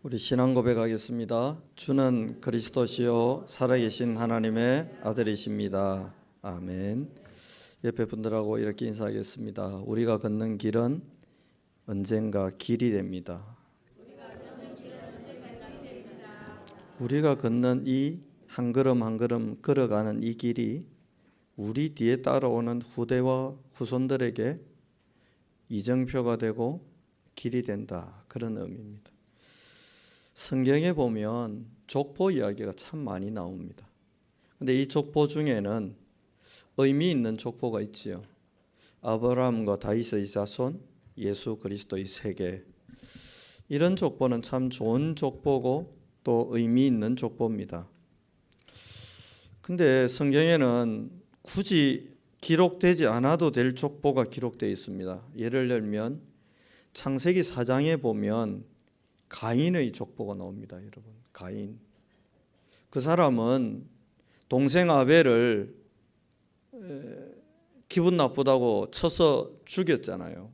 우리 신앙 고백하겠습니다. 주는 그리스도시요 살아계신 하나님의 아들이십니다. 아멘. 옆에 분들하고 이렇게 인사하겠습니다. 우리가 걷는 길은 언젠가 길이 됩니다. 우리가 걷는 이 한 걸음 한 걸음 걸어가는 이 길이 우리 뒤에 따라오는 후대와 후손들에게 이정표가 되고 길이 된다. 그런 의미입니다. 성경에 보면 족보 이야기가 참 많이 나옵니다. 근데 이 족보 중에는 의미 있는 족보가 있지요. 아브라함과 다윗의 자손, 예수 그리스도의 세계. 이런 족보는 참 좋은 족보고 또 의미 있는 족보입니다. 근데 성경에는 굳이 기록되지 않아도 될 족보가 기록되어 있습니다. 예를 들면 창세기 4장에 보면 가인의 족보가 나옵니다. 여러분, 가인. 그 사람은 동생 아벨을 기분 나쁘다고 쳐서 죽였잖아요.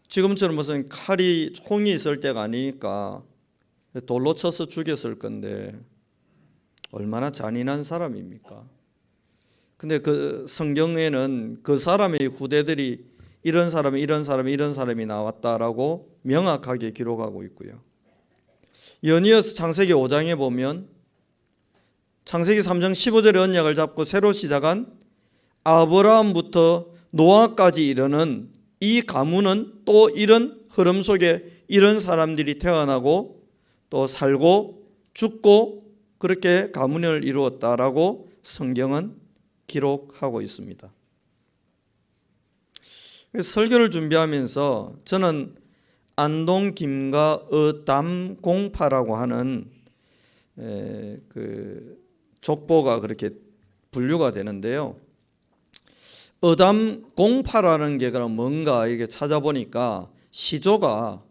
지금처럼 무슨 칼이 총이 있을 때가 아니니까 돌로 쳐서 죽였을 건데 얼마나 잔인한 사람입니까? 근데 그 성경에는 그 사람의 후대들이 이런 사람이 이런 사람이 이런 사람이 나왔다라고 명확하게 기록하고 있고요. 연이어서 창세기 5장에 보면 창세기 3장 15절의 언약을 잡고 새로 시작한 아브라함부터 노아까지 이르는 이 가문은 또 이런 흐름 속에 이런 사람들이 태어나고 또 살고 죽고 그렇게 가문을 이루었다라고 성경은 기록하고 있습니다. 설교를 준비하면서 저는 안동 김가 어담 공파라고 하는 그 족보가 그렇게 분류가 되는데요. 어담 공파라는 게 그럼 뭔가 이렇게 찾아보니까 시조가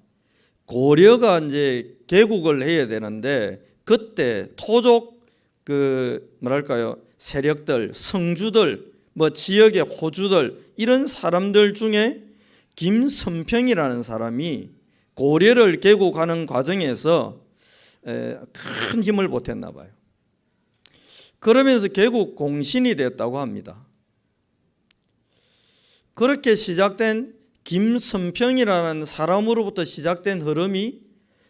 고려가 이제 개국을 해야 되는데 그때 토족 세력들, 성주들, 지역의 호주들 이런 사람들 중에 김선평이라는 사람이 고려를 개국하는 과정에서 큰 힘을 보탰나 봐요. 그러면서 개국 공신이 됐다고 합니다. 그렇게 시작된 김선평이라는 사람으로부터 시작된 흐름이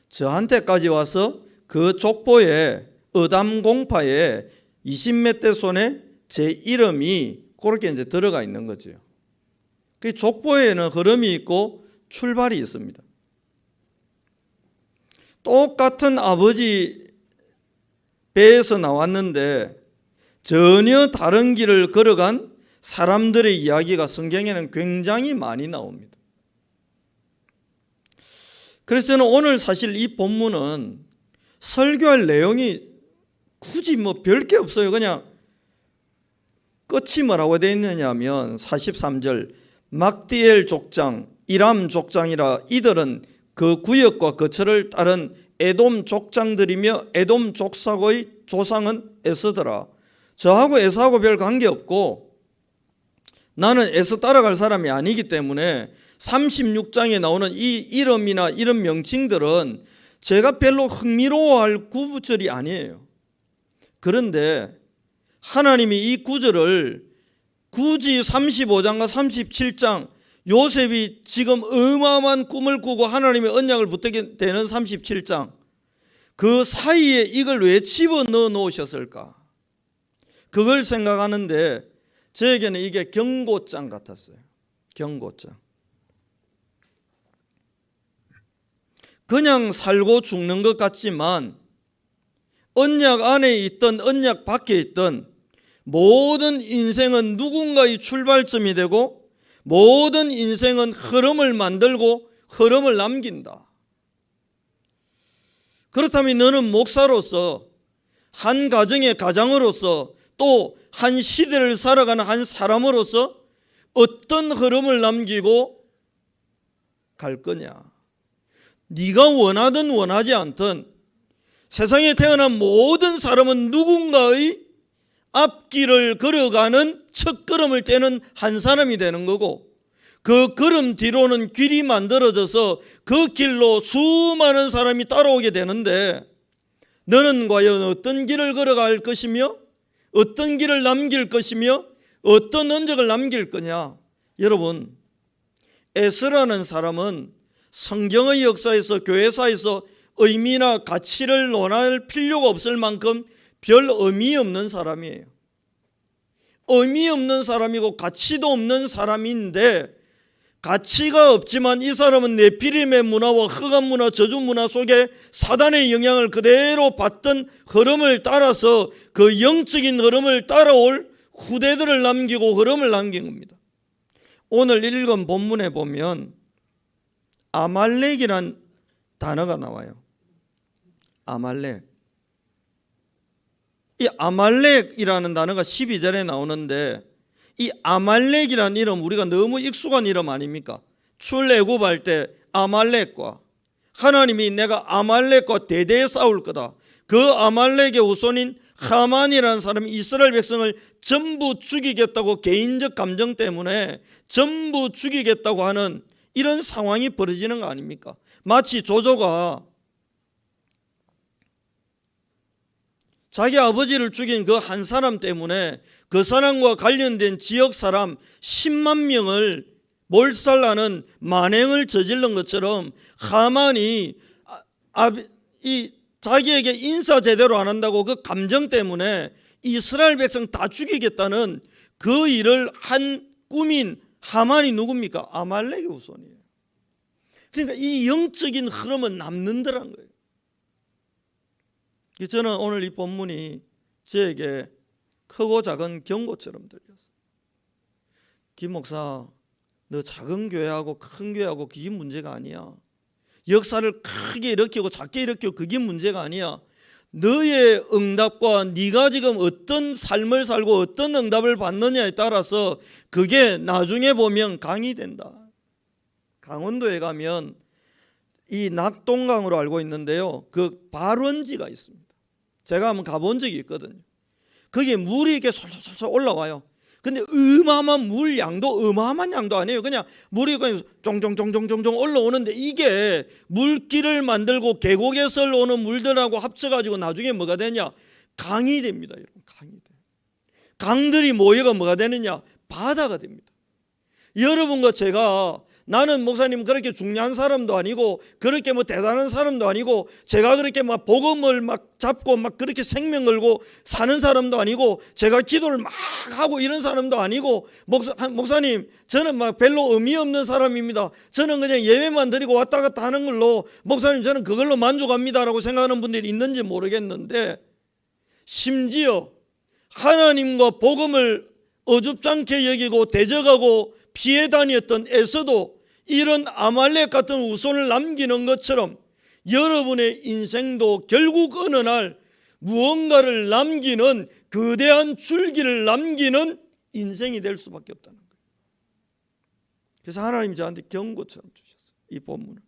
저한테까지 와서 그 족보에 어담공파에 20몇 대 손에 제 이름이 그렇게 이제 들어가 있는 거죠. 그 족보에는 흐름이 있고 출발이 있습니다. 똑같은 아버지 배에서 나왔는데 전혀 다른 길을 걸어간 사람들의 이야기가 성경에는 굉장히 많이 나옵니다. 그래서 저는 오늘 사실 이 본문은 설교할 내용이 굳이 별 게 없어요. 그냥 끝이 뭐라고 되어 있느냐면 43절 막디엘 족장, 이람 족장이라 이들은 그 구역과 거처를 따른 에돔 족장들이며 에돔 족속의 조상은 에서더라. 저하고 에서하고 별 관계없고 나는 에서 따라갈 사람이 아니기 때문에 36장에 나오는 이 이름이나 이런 명칭들은 제가 별로 흥미로워할 구절이 아니에요. 그런데 하나님이 이 구절을 굳이 35장과 37장 요셉이 지금 어마어마한 꿈을 꾸고 하나님의 언약을 붙들게 되는 37장 그 사이에 이걸 왜 집어넣어 놓으셨을까? 그걸 생각하는데 저에게는 이게 경고장 같았어요. 경고장. 그냥 살고 죽는 것 같지만 언약 안에 있던 언약 밖에 있던 모든 인생은 누군가의 출발점이 되고 모든 인생은 흐름을 만들고 흐름을 남긴다. 그렇다면 너는 목사로서 한 가정의 가장으로서 또 한 시대를 살아가는 한 사람으로서 어떤 흐름을 남기고 갈 거냐? 네가 원하든 원하지 않든 세상에 태어난 모든 사람은 누군가의 앞길을 걸어가는 첫걸음을 떼는 한 사람이 되는 거고 그 걸음 뒤로는 길이 만들어져서 그 길로 수많은 사람이 따라오게 되는데 너는 과연 어떤 길을 걸어갈 것이며 어떤 길을 남길 것이며 어떤 흔적을 남길 거냐. 여러분, 에스라는 사람은 성경의 역사에서 교회사에서 의미나 가치를 논할 필요가 없을 만큼 별 의미 없는 사람이에요. 의미 없는 사람이고 가치도 없는 사람인데, 가치가 없지만 이 사람은 네피림의 문화와 흑암 문화, 저주 문화 속에 사단의 영향을 그대로 받던 흐름을 따라서 그 영적인 흐름을 따라올 후대들을 남기고 흐름을 남긴 겁니다. 오늘 읽은 본문에 보면 아말렉이란 단어가 나와요. 아말렉. 이 아말렉이라는 단어가 12절에 나오는데, 이 아말렉이라는 이름 우리가 너무 익숙한 이름 아닙니까? 출애굽할 때 아말렉과 하나님이 내가 아말렉과 대대에 싸울 거다. 그 아말렉의 후손인 하만이라는 사람이 이스라엘 백성을 전부 죽이겠다고 개인적 감정 때문에 전부 죽이겠다고 하는 이런 상황이 벌어지는 거 아닙니까? 마치 조조가 자기 아버지를 죽인 그 한 사람 때문에 그 사람과 관련된 지역 사람 10만 명을 몰살하는 만행을 저지른 것처럼 하만이 자기에게 인사 제대로 안 한다고 그 감정 때문에 이스라엘 백성 다 죽이겠다는 그 일을 한 꾸민 하만이 누굽니까? 아말렉의 후손이에요. 그러니까 이 영적인 흐름은 남는다는 거예요. 저는 오늘 이 본문이 저에게 크고 작은 경고처럼 들렸어요. 김 목사, 너 작은 교회하고 큰 교회하고 그게 문제가 아니야. 역사를 크게 일으키고 작게 일으키고 그게 문제가 아니야. 너의 응답과 네가 지금 어떤 삶을 살고 어떤 응답을 받느냐에 따라서 그게 나중에 보면 강이 된다. 강원도에 가면 이 낙동강으로 알고 있는데요, 그 발원지가 있습니다. 제가 한번 가본 적이 있거든요. 거기에 물이 이렇게 솔솔솔 올라와요. 근데 어마어마한 물 양도 어마어마한 양도 아니에요. 그냥 물이 그냥 종종종종종종 올라오는데 이게 물길을 만들고 계곡에서 오는 물들하고 합쳐가지고 나중에 뭐가 되냐? 강이 됩니다. 여러분, 강이 돼. 강들이 모여가 뭐가 되느냐? 바다가 됩니다. 여러분과 제가, 나는 목사님 그렇게 중요한 사람도 아니고 그렇게 뭐 대단한 사람도 아니고 제가 그렇게 막 복음을 막 잡고 막 그렇게 생명 걸고 사는 사람도 아니고 제가 기도를 막 하고 이런 사람도 아니고 목사님 저는 막 별로 의미 없는 사람입니다. 저는 그냥 예배만 드리고 왔다 갔다 하는 걸로 목사님 저는 그걸로 만족합니다라고 생각하는 분들이 있는지 모르겠는데, 심지어 하나님과 복음을 어줍잖게 여기고 대적하고 피해 다녔던 에서도 이런 아말렉 같은 후손을 남기는 것처럼 여러분의 인생도 결국 어느 날 무언가를 남기는 거대한 줄기를 남기는 인생이 될 수밖에 없다는 거예요. 그래서 하나님이 저한테 경고처럼 주셨어요. 이 본문을.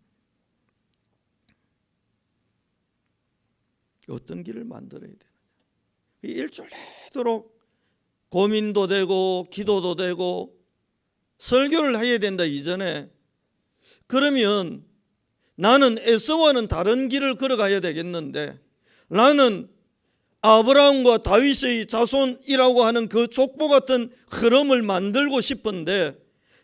어떤 길을 만들어야 되느냐. 일주일 내도록 고민도 되고 기도도 되고 설교를 해야 된다 이전에, 그러면 나는 에서와는 다른 길을 걸어가야 되겠는데, 나는 아브라함과 다윗의 자손이라고 하는 그 족보 같은 흐름을 만들고 싶은데,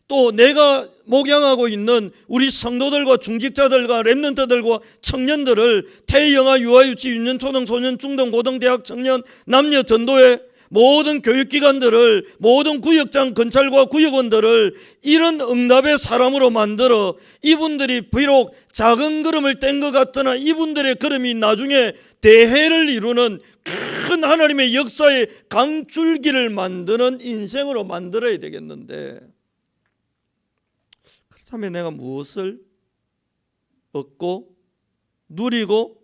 또 내가 목양하고 있는 우리 성도들과 중직자들과 렘넌트들과 청년들을 태영아, 유아유치, 유년, 초등, 소년, 중등, 고등, 대학, 청년, 남녀 전도회 모든 교육기관들을, 모든 구역장, 검찰과 구역원들을 이런 응답의 사람으로 만들어 이분들이 비록 작은 걸음을 뗀 것 같으나 이분들의 걸음이 나중에 대해를 이루는 큰 하나님의 역사의 강줄기를 만드는 인생으로 만들어야 되겠는데, 그렇다면 내가 무엇을 얻고 누리고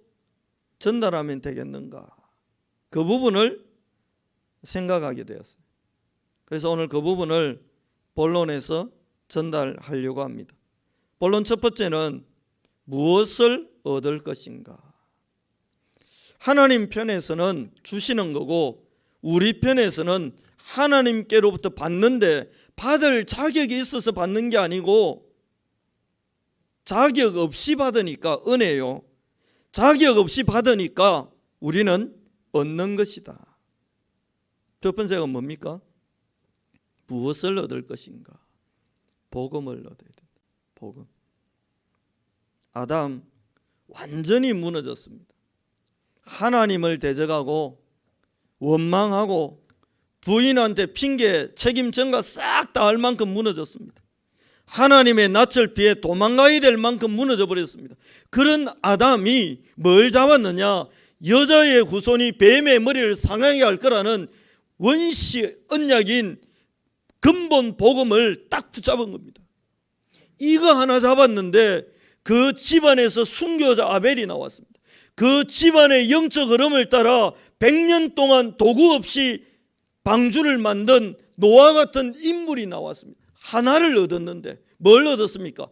전달하면 되겠는가? 그 부분을 생각하게 되었어요. 그래서 오늘 그 부분을 본론에서 전달하려고 합니다. 본론 첫 번째는 무엇을 얻을 것인가? 하나님 편에서는 주시는 거고 우리 편에서는 하나님께로부터 받는데 받을 자격이 있어서 받는 게 아니고 자격 없이 받으니까 은혜요. 자격 없이 받으니까 우리는 얻는 것이다. 첫 번째가 뭡니까? 무엇을 얻을 것인가? 복음을 얻어야 된다. 복음. 아담 완전히 무너졌습니다. 하나님을 대적하고 원망하고 부인한테 핑계 책임 전가 싹 다 할 만큼 무너졌습니다. 하나님의 낯을 피해 도망가야 될 만큼 무너져 버렸습니다. 그런 아담이 뭘 잡았느냐? 여자의 후손이 뱀의 머리를 상하게 할 거라는 원시 언약인 근본 복음을 딱 붙잡은 겁니다. 이거 하나 잡았는데 그 집안에서 순교자 아벨이 나왔습니다. 그 집안의 영적 흐름을 따라 100년 동안 도구 없이 방주를 만든 노아 같은 인물이 나왔습니다. 하나를 얻었는데 뭘 얻었습니까?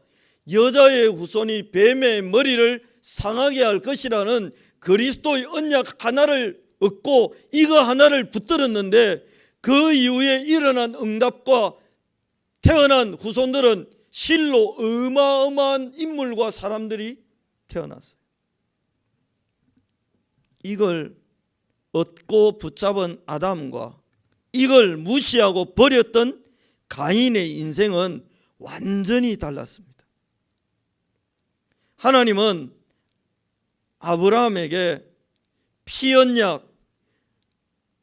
여자의 후손이 뱀의 머리를 상하게 할 것이라는 그리스도의 언약 하나를 얻고 이거 하나를 붙들었는데 그 이후에 일어난 응답과 태어난 후손들은 실로 어마어마한 인물과 사람들이 태어났어요. 이걸 얻고 붙잡은 아담과 이걸 무시하고 버렸던 가인의 인생은 완전히 달랐습니다. 하나님은 아브라함에게 피언약,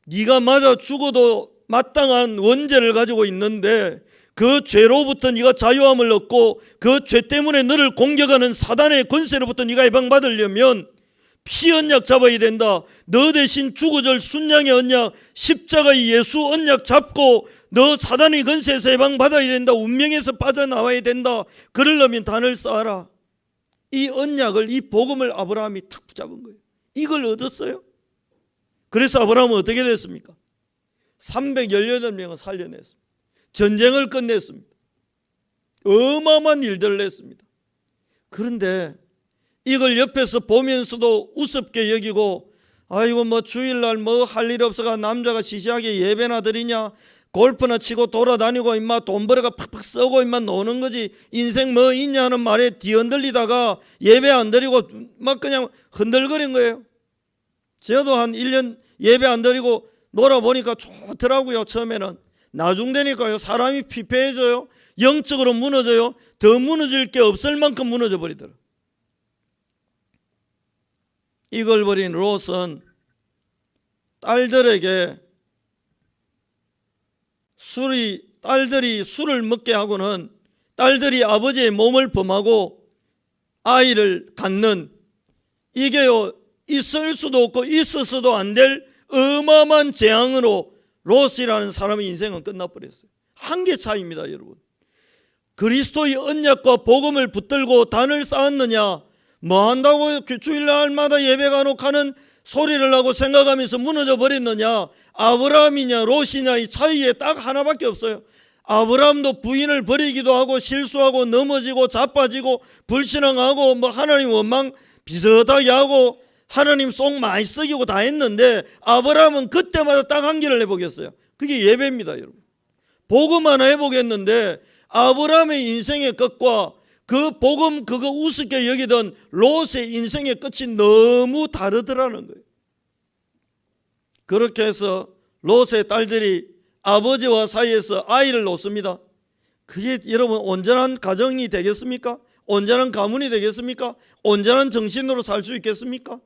네가 맞아 죽어도 마땅한 원죄를 가지고 있는데 그 죄로부터 네가 자유함을 얻고 그 죄 때문에 너를 공격하는 사단의 권세로부터 네가 해방받으려면 피언약 잡아야 된다. 너 대신 죽어줄 순양의 언약, 십자가의 예수 언약 잡고 너 사단의 권세에서 해방받아야 된다. 운명에서 빠져나와야 된다. 그러려면 단을 쌓아라. 이 언약을, 이 복음을 아브라함이 탁 붙잡은 거예요. 이걸 얻었어요. 그래서 아브라함은 어떻게 됐습니까? 318명을 살려냈습니다. 전쟁을 끝냈습니다. 어마어마한 일들을 했습니다. 그런데 이걸 옆에서 보면서도 우습게 여기고 아이고 뭐 주일날 뭐 할 일 없어가 남자가 시시하게 예배나 드리냐, 골프나 치고 돌아다니고 임마 돈 벌어가 팍팍 쓰고 임마 노는 거지 인생 뭐 있냐 하는 말에 뒤흔들리다가 예배 안 드리고 막 그냥 흔들거린 거예요. 저도 한 1년 예배 안 드리고 놀아보니까 좋더라고요. 처음에는. 나중 되니까요 사람이 피폐해져요. 영적으로 무너져요. 더 무너질 게 없을 만큼 무너져 버리더라. 이걸 버린 롯은 딸들에게 딸들이 술을 먹게 하고는 딸들이 아버지의 몸을 범하고 아이를 갖는 이게요 있을 수도 없고 있어서도 안 될 어마어마한 재앙으로 롯이라는 사람의 인생은 끝나버렸어요. 한계 차이입니다 여러분. 그리스도의 언약과 복음을 붙들고 단을 쌓았느냐, 뭐 한다고 주일날마다 예배 간혹 하는 소리를 하고 생각하면서 무너져 버렸느냐, 아브라함이냐 롯이냐 이 차이에 딱 하나밖에 없어요. 아브라함도 부인을 버리기도 하고 실수하고 넘어지고 자빠지고 불신앙하고 뭐 하나님 원망 비슷하게 하고 하나님 속 많이 썩이고 다 했는데 아브라함은 그때마다 딱 한 길을 해보겠어요. 그게 예배입니다 여러분. 복음 하나 해보겠는데 아브라함의 인생의 끝과 그 복음 그거 우습게 여기던 롯의 인생의 끝이 너무 다르더라는 거예요. 그렇게 해서 롯의 딸들이 아버지와 사이에서 아이를 놓습니다. 그게 여러분 온전한 가정이 되겠습니까? 온전한 가문이 되겠습니까? 온전한 정신으로 살 수 있겠습니까?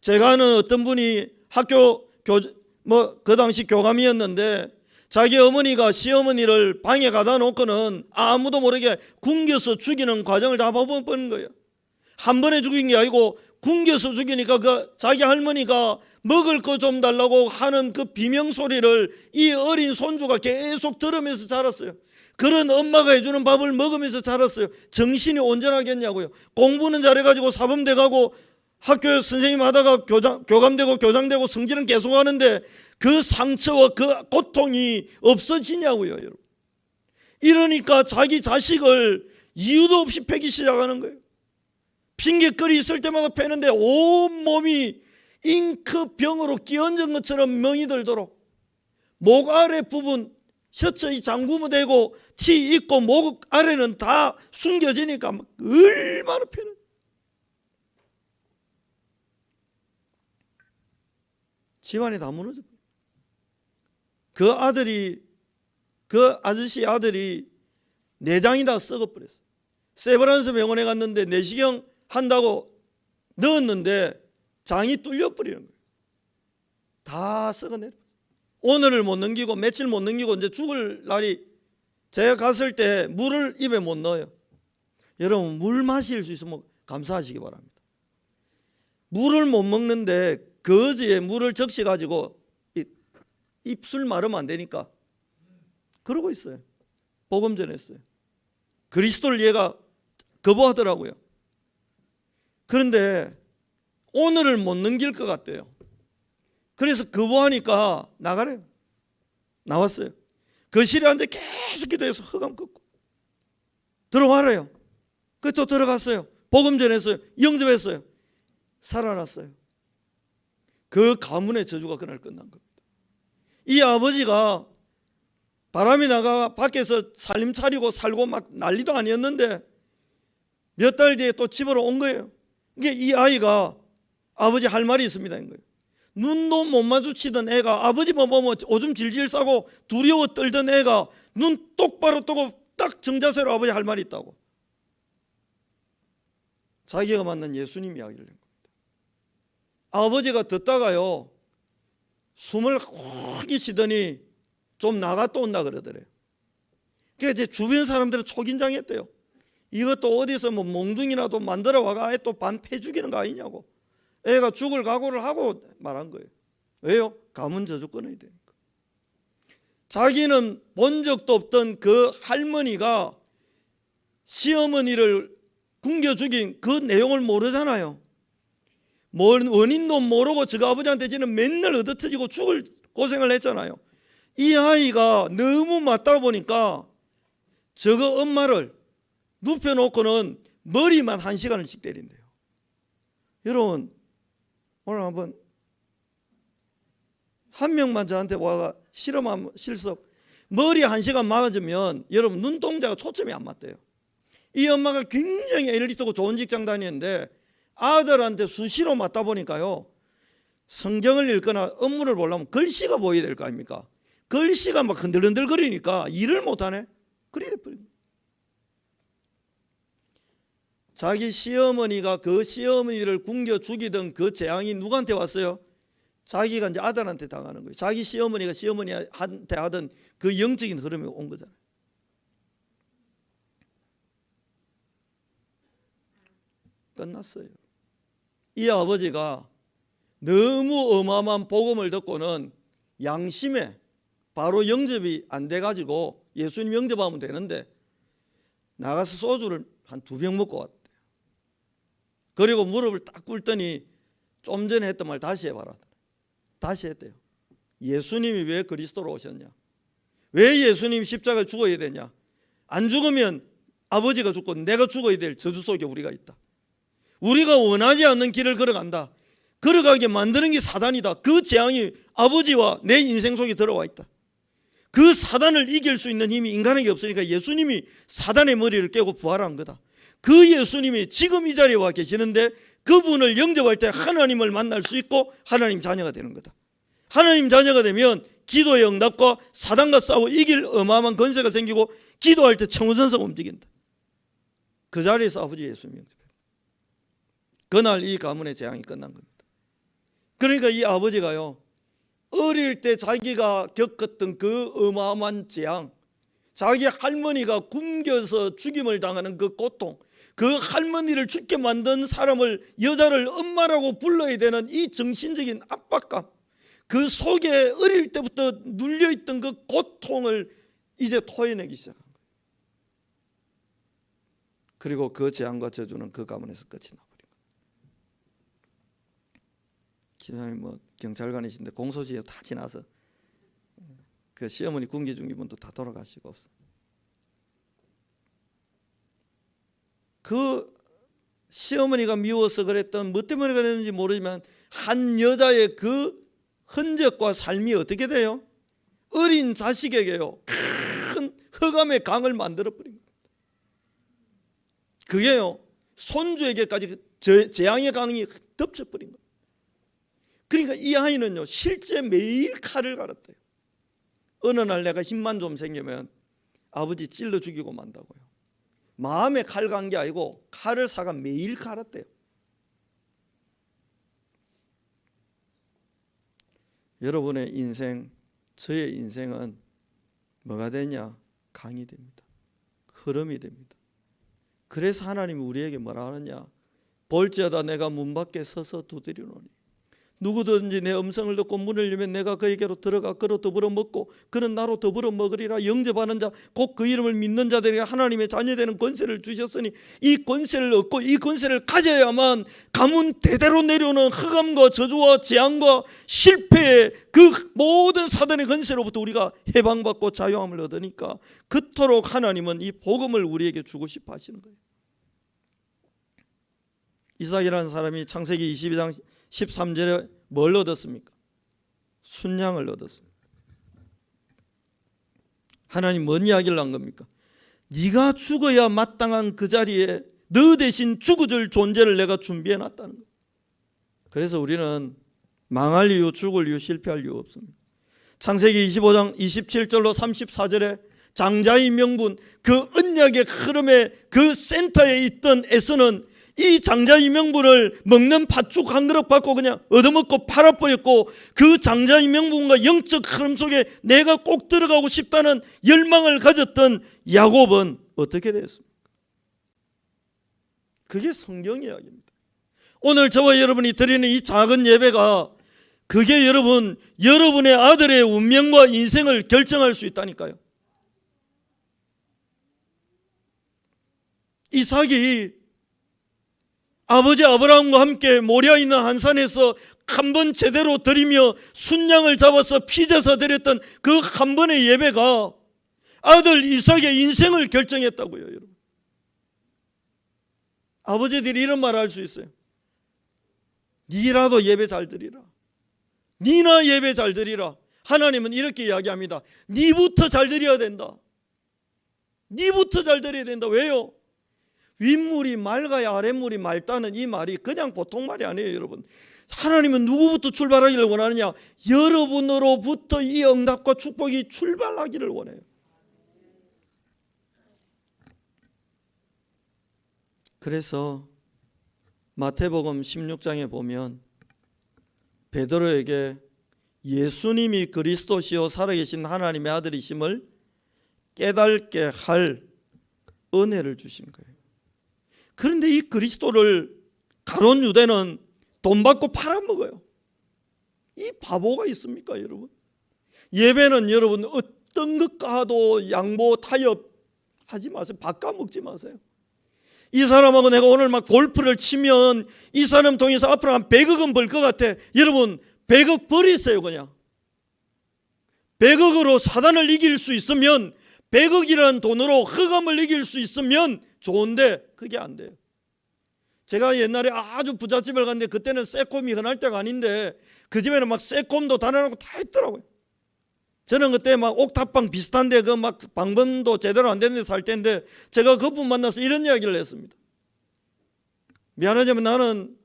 제가 아는 어떤 분이 학교 그 당시 교감이었는데 자기 어머니가 시어머니를 방에 가다 놓고는 아무도 모르게 굶겨서 죽이는 과정을 다 봐본 거예요. 한 번에 죽인 게 아니고 굶겨서 죽이니까 그 자기 할머니가 먹을 거 좀 달라고 하는 그 비명 소리를 이 어린 손주가 계속 들으면서 자랐어요. 그런 엄마가 해주는 밥을 먹으면서 자랐어요. 정신이 온전하겠냐고요. 공부는 잘해가지고 사범대 가고 학교 선생님 하다가 교감되고 교장되고 성질은 계속 하는데 그 상처와 그 고통이 없어지냐고요 여러분. 이러니까 자기 자식을 이유도 없이 패기 시작하는 거예요. 핑계거리 있을 때마다 패는데 온몸이 잉크병으로 끼얹은 것처럼 멍이 들도록 목 아래 부분 셔츠 이 잠그면 되고 티 입고 목 아래는 다 숨겨지니까 얼마나 편해. 집안이 다 무너져. 그 아저씨 아들이 내장이 다 썩어버렸어. 세브란스 병원에 갔는데 내시경 한다고 넣었는데 장이 뚫려버리는 거예요. 다 썩어내려. 오늘을 못 넘기고 며칠 못 넘기고 이제 죽을 날이, 제가 갔을 때 물을 입에 못 넣어요. 여러분, 물 마실 수 있으면 감사하시기 바랍니다. 물을 못 먹는데 거지에 물을 적시 가지고 입술 마르면 안 되니까 그러고 있어요. 복음 전했어요. 그리스도를 얘가 거부하더라고요. 그런데 오늘을 못 넘길 것 같대요. 그래서 거부하니까 나가래요. 나왔어요. 거실에 앉아 계속 기도해서 흑암 긋고 들어와래요. 그 또 들어갔어요. 복음 전했어요. 영접했어요. 살아났어요. 그 가문의 저주가 그날 끝난 겁니다. 이 아버지가 바람이 나가 밖에서 살림 차리고 살고 막 난리도 아니었는데 몇 달 뒤에 또 집으로 온 거예요. 이게 이 아이가 아버지 할 말이 있습니다. 인 거예요. 눈도 못 마주치던 애가 아버지만 보면 오줌 질질 싸고 두려워 떨던 애가 눈 똑바로 뜨고 딱 정자세로 아버지 할 말이 있다고. 자기가 만난 예수님 이야기를 낸 겁니다. 아버지가 듣다가요 숨을 크게 쉬더니 좀 나갔다 온다 그러더래요. 그러니까 이제 주변 사람들은 초긴장했대요. 이것도 어디서 뭐 몽둥이라도 만들어 와가 또 반 패 죽이는 거 아니냐고. 애가 죽을 각오를 하고 말한 거예요. 왜요? 가문 저주 끊어야 되니까. 자기는 본 적도 없던 그 할머니가 시어머니를 굶겨 죽인 그 내용을 모르잖아요. 원인도 모르고 저가 아버지한테 지는 맨날 얻어터지고 죽을 고생을 했잖아요. 이 아이가 너무 맞다 보니까 저거 엄마를 눕혀놓고는 머리만 1시간씩 때린대요. 여러분, 오늘 한번 한 명만 저한테 와가 실험하면 실습 머리 1시간 맞으면 여러분 눈동자가 초점이 안 맞대요. 이 엄마가 굉장히 엘리트고 좋은 직장 다니는데 아들한테 수시로 맞다 보니까요 성경을 읽거나 업무를 보려면 글씨가 보여야 될 거 아닙니까? 글씨가 막 흔들흔들거리니까 일을 못하네. 그래 버린 거예요. 자기 시어머니가 그 시어머니를 굶겨 죽이던 그 재앙이 누구한테 왔어요? 자기가 이제 아들한테 당하는 거예요. 자기 시어머니가 시어머니한테 하던 그 영적인 흐름이 온 거잖아요. 끝났어요. 이 아버지가 너무 어마어마한 복음을 듣고는 양심에 바로 영접이 안 돼가지고 예수님 영접하면 되는데 나가서 소주를 한 2병 먹고 왔대요. 그리고 무릎을 딱 꿇더니 좀 전에 했던 말 다시 해봐라. 다시 했대요. 예수님이 왜 그리스도로 오셨냐? 왜 예수님이 십자가에 죽어야 되냐? 안 죽으면 아버지가 죽고 내가 죽어야 될 저주 속에 우리가 있다. 우리가 원하지 않는 길을 걸어간다. 걸어가게 만드는 게 사단이다. 그 재앙이 아버지와 내 인생 속에 들어와 있다. 그 사단을 이길 수 있는 힘이 인간에게 없으니까 예수님이 사단의 머리를 깨고 부활한 거다. 그 예수님이 지금 이 자리에 와 계시는데 그분을 영접할 때 하나님을 만날 수 있고 하나님 자녀가 되는 거다. 하나님 자녀가 되면 기도의 응답과 사단과 싸워 이길 어마어마한 권세가 생기고 기도할 때 청우선서가 움직인다. 그 자리에서 아버지 예수님 영접해요. 그날 이 가문의 재앙이 끝난 겁니다. 그러니까 이 아버지가요 어릴 때 자기가 겪었던 그 어마어마한 재앙, 자기 할머니가 굶겨서 죽임을 당하는 그 고통, 그 할머니를 죽게 만든 사람을 여자를 엄마라고 불러야 되는 이 정신적인 압박감, 그 속에 어릴 때부터 눌려있던 그 고통을 이제 토해내기 시작한 거예요. 그리고 그 재앙과 저주는 그 가문에서 끝이 나버린 거예요. 지난해 경찰관이신데 공소시효 다 지나서 그 시어머니 굶겨 죽인 분도 다 돌아가시고 없어. 그 시어머니가 미워서 그랬던 뭐 때문에 그랬는지 모르지만 한 여자의 그 흔적과 삶이 어떻게 돼요? 어린 자식에게요 큰 흑암의 강을 만들어버린 겁니다. 그게요 손주에게까지 재앙의 강이 덮쳐버린 겁니다. 그러니까 이 아이는요 실제 매일 칼을 갈았대요. 어느 날 내가 힘만 좀 생기면 아버지 찔러 죽이고 만다고요. 마음에 칼 간 게 아니고 칼을 사가 매일 갈았대요. 여러분의 인생, 저의 인생은 뭐가 되냐? 강이 됩니다. 흐름이 됩니다. 그래서 하나님이 우리에게 뭐라 하느냐? 볼지어다 내가 문 밖에 서서 두드리노니 누구든지 내 음성을 듣고 문을 열면 내가 그에게로 들어가 그로 더불어 먹고 그는 나로 더불어 먹으리라. 영접하는 자 곧 그 이름을 믿는 자들에게 하나님의 자녀되는 권세를 주셨으니 이 권세를 얻고 이 권세를 가져야만 가문 대대로 내려오는 흑암과 저주와 재앙과 실패의 그 모든 사단의 권세로부터 우리가 해방받고 자유함을 얻으니까 그토록 하나님은 이 복음을 우리에게 주고 싶어 하시는 거예요. 이삭이라는 사람이 창세기 22장 13절에 뭘 얻었습니까? 순양을 얻었습니다. 하나님 뭔 이야기를 한 겁니까? 네가 죽어야 마땅한 그 자리에 너 대신 죽어줄 존재를 내가 준비해 놨다는 거예요. 그래서 우리는 망할 이유, 죽을 이유, 실패할 이유 없습니다. 창세기 25장 27절로 34절에 장자의 명분, 그 언약의 흐름의 그 센터에 있던 에서는 이 장자의 명분을 먹는 팥죽 한 그릇 받고 그냥 얻어먹고 팔아버렸고 그 장자의 명분과 영적 흐름 속에 내가 꼭 들어가고 싶다는 열망을 가졌던 야곱은 어떻게 됐습니까? 그게 성경 이야기입니다. 오늘 저와 여러분이 드리는 이 작은 예배가 그게 여러분의 아들의 운명과 인생을 결정할 수 있다니까요. 이삭이 아버지 아브라함과 함께 모리아 있는 한 산에서 한 번 제대로 드리며 순양을 잡아서 빚어서 드렸던 그 한 번의 예배가 아들 이삭의 인생을 결정했다고요. 여러분, 아버지들이 이런 말을 할 수 있어요. 니라도 예배 잘 드리라. 니나 예배 잘 드리라. 하나님은 이렇게 이야기합니다. 니부터 잘 드려야 된다. 니부터 잘 드려야 된다. 왜요? 윗물이 맑아야 아랫물이 맑다는 이 말이 그냥 보통 말이 아니에요. 여러분, 하나님은 누구부터 출발하기를 원하느냐? 여러분으로부터 이 응답과 축복이 출발하기를 원해요. 그래서 마태복음 16장에 보면 베드로에게 예수님이 그리스도시요 살아계신 하나님의 아들이심을 깨닫게 할 은혜를 주신 거예요. 그런데 이 그리스도를 가론 유대는 돈 받고 팔아먹어요. 이 바보가 있습니까, 여러분? 예배는 여러분 어떤 것과도 양보 타협 하지 마세요. 바꿔먹지 마세요. 이 사람하고 내가 오늘 막 골프를 치면 이 사람 통해서 앞으로 한 100억은 벌 것 같아. 여러분 100억 버리세요. 그냥 100억으로 사단을 이길 수 있으면 100억이라는 돈으로 흑암을 이길 수 있으면 좋은데 그게 안 돼요. 제가 옛날에 아주 부잣집을 갔는데 그때는 새콤이 흔할 때가 아닌데 그 집에는 막 새콤도 달아놓고 다 있더라고요. 저는 그때 막 옥탑방 비슷한데 그 막 방범도 제대로 안 되는 데 살 때인데 제가 그분 만나서 이런 이야기를 했습니다. 미안하지만 나는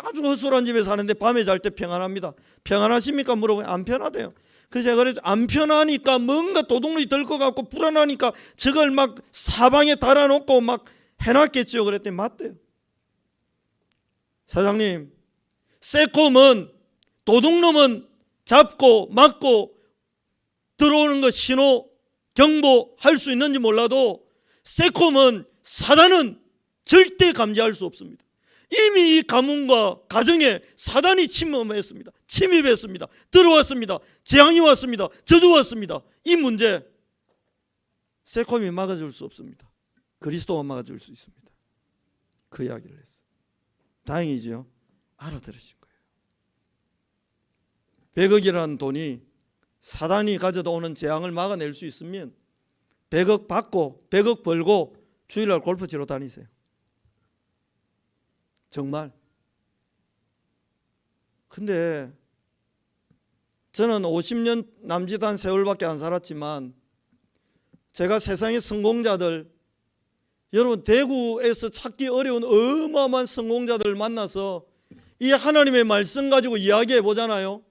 아주 허술한 집에 사는데 밤에 잘 때 평안합니다. 평안하십니까? 물어보면 안 편하대요. 그래서 제가 그래서 안 편하니까 뭔가 도둑놈이 들 것 같고 불안하니까 저걸 막 사방에 달아놓고 막 해놨겠죠. 그랬더니 맞대요. 사장님, 새콤은 도둑놈은 잡고 막고 들어오는 거 신호 경보할 수 있는지 몰라도 새콤은 사단은 절대 감지할 수 없습니다. 이미 이 가문과 가정에 사단이 침입했습니다. 들어왔습니다. 재앙이 왔습니다. 저주 왔습니다. 이 문제 새콤이 막아줄 수 없습니다. 그리스도가 막아줄 수 있습니다. 그 이야기를 했어요. 다행이죠. 알아들으신 거예요. 100억이라는 돈이 사단이 가져다 오는 재앙을 막아낼 수 있으면 100억 받고 100억 벌고 주일날 골프 치러 다니세요. 정말. 근데 저는 50년 남짓한 세월밖에 안 살았지만 제가 세상의 성공자들, 여러분 대구에서 찾기 어려운 어마어마한 성공자들을 만나서 이 하나님의 말씀 가지고 이야기해 보잖아요.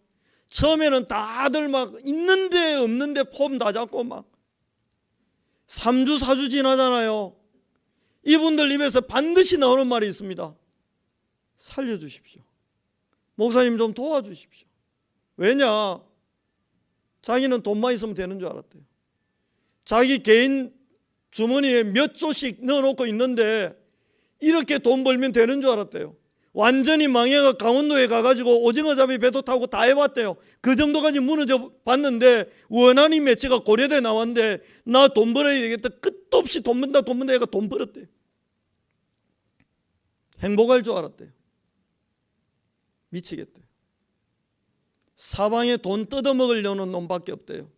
처음에는 다들 막 있는데 없는데 폼 다 잡고 막 3주 4주 지나잖아요. 이분들 입에서 반드시 나오는 말이 있습니다. 살려주십시오. 목사님 좀 도와주십시오. 왜냐? 자기는 돈만 있으면 되는 줄 알았대요. 자기 개인 주머니에 몇 조씩 넣어놓고 있는데 이렇게 돈 벌면 되는 줄 알았대요. 완전히 망해가 강원도에 가가지고 오징어잡이 배도 타고 다 해봤대요. 그 정도까지 무너져 봤는데 원한이 매치가 고려대 나왔는데 나 돈 벌어야 되겠다. 끝도 없이 돈 번다 얘가 돈 벌었대요. 행복할 줄 알았대요. 미치겠대요. 사방에 돈 뜯어먹으려는 놈밖에 없대요.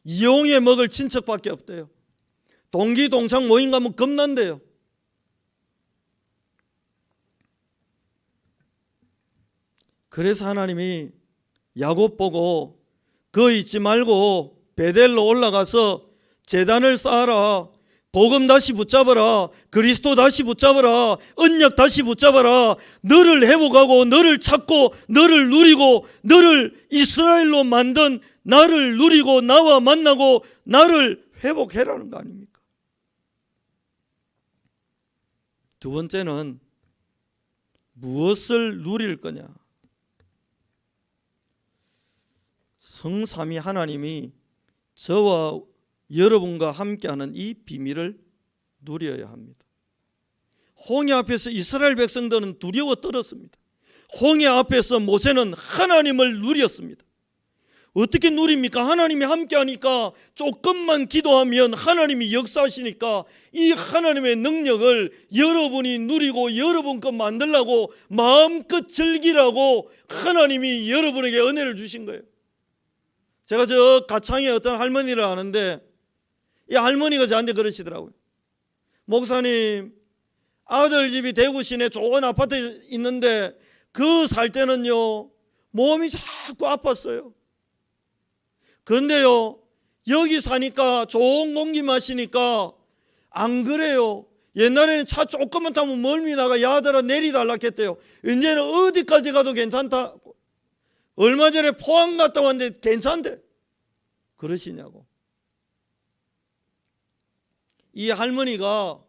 이용해 먹을 친척밖에 없대요. 동기 동창 모임 가면 겁난대요. 그래서 하나님이 야곱 보고 거 잊지 말고 베델로 올라가서 제단을 쌓아라. 복음 다시 붙잡아라. 그리스도 다시 붙잡아라. 언약 다시 붙잡아라. 너를 회복하고 너를 찾고 너를 누리고 너를 이스라엘로 만든 나를 누리고 나와 만나고 나를 회복해라는 거 아닙니까? 두 번째는 무엇을 누릴 거냐? 성삼위 하나님이 저와 여러분과 함께하는 이 비밀을 누려야 합니다. 홍해 앞에서 이스라엘 백성들은 두려워 떨었습니다. 홍해 앞에서 모세는 하나님을 누렸습니다. 어떻게 누립니까? 하나님이 함께하니까 조금만 기도하면 하나님이 역사하시니까 이 하나님의 능력을 여러분이 누리고 여러분 것 만들라고 마음껏 즐기라고 하나님이 여러분에게 은혜를 주신 거예요. 제가 저 가창에 어떤 할머니를 아는데 이 할머니가 저한테 그러시더라고요. 목사님, 아들 집이 대구 시내 좋은 아파트에 있는데 그 살 때는요 몸이 자꾸 아팠어요. 그런데요 여기 사니까 좋은 공기 마시니까 안 그래요. 옛날에는 차 조금만 타면 멀미 나가 야들아 내리달라 했대요. 이제는 어디까지 가도 괜찮다. 얼마 전에 포항 갔다 왔는데 괜찮대. 그러시냐고. 이 할머니가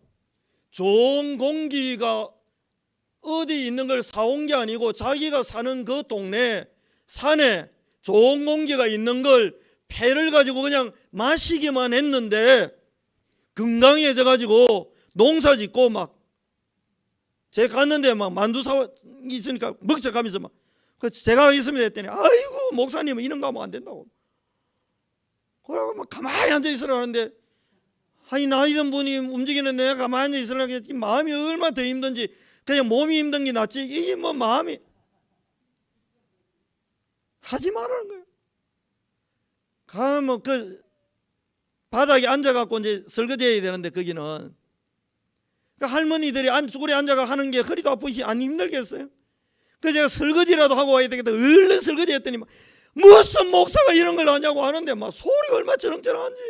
좋은 공기가 어디 있는 걸 사온 게 아니고 자기가 사는 그 동네 산에 좋은 공기가 있는 걸 폐를 가지고 그냥 마시기만 했는데 건강해져 가지고 농사 짓고 막 제가 갔는데 막 만두 사 있으니까 먹자 가면서 막 제가 있습니다 했더니 아이고 목사님은 이런 거 하면 안 된다고. 그러고 막 가만히 앉아 있으라 하는데 아니 나이 든 분이 움직이는 내가 가만히 앉아 있으라고 했더니 마음이 얼마나 더 힘든지 그냥 몸이 힘든 게 낫지 이게 뭐 마음이 하지 말라는 거예요. 가면 그 바닥에 앉아갖고 이제 설거지해야 되는데 거기는 그 할머니들이 쭈그려 앉아가 하는 게 허리도 아프시 안 힘들겠어요? 그 제가 설거지라도 하고 와야 되겠다. 얼른 설거지 했더니 막 무슨 목사가 이런 걸 하냐고 하는데 막 소리가 얼마나 저렁저렁한지.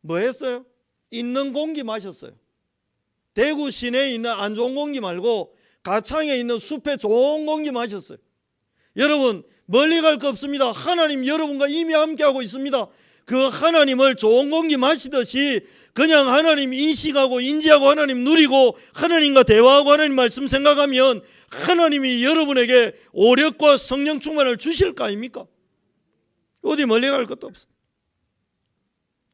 뭐 했어요? 있는 공기 마셨어요. 대구 시내에 있는 안 좋은 공기 말고 가창에 있는 숲에 좋은 공기 마셨어요. 여러분 멀리 갈 거 없습니다. 하나님 여러분과 이미 함께하고 있습니다. 그 하나님을 좋은 공기 마시듯이 그냥 하나님 인식하고 인지하고 하나님 누리고 하나님과 대화하고 하나님 말씀 생각하면 하나님이 여러분에게 오력과 성령 충만을 주실 거 아닙니까? 어디 멀리 갈 것도 없어요.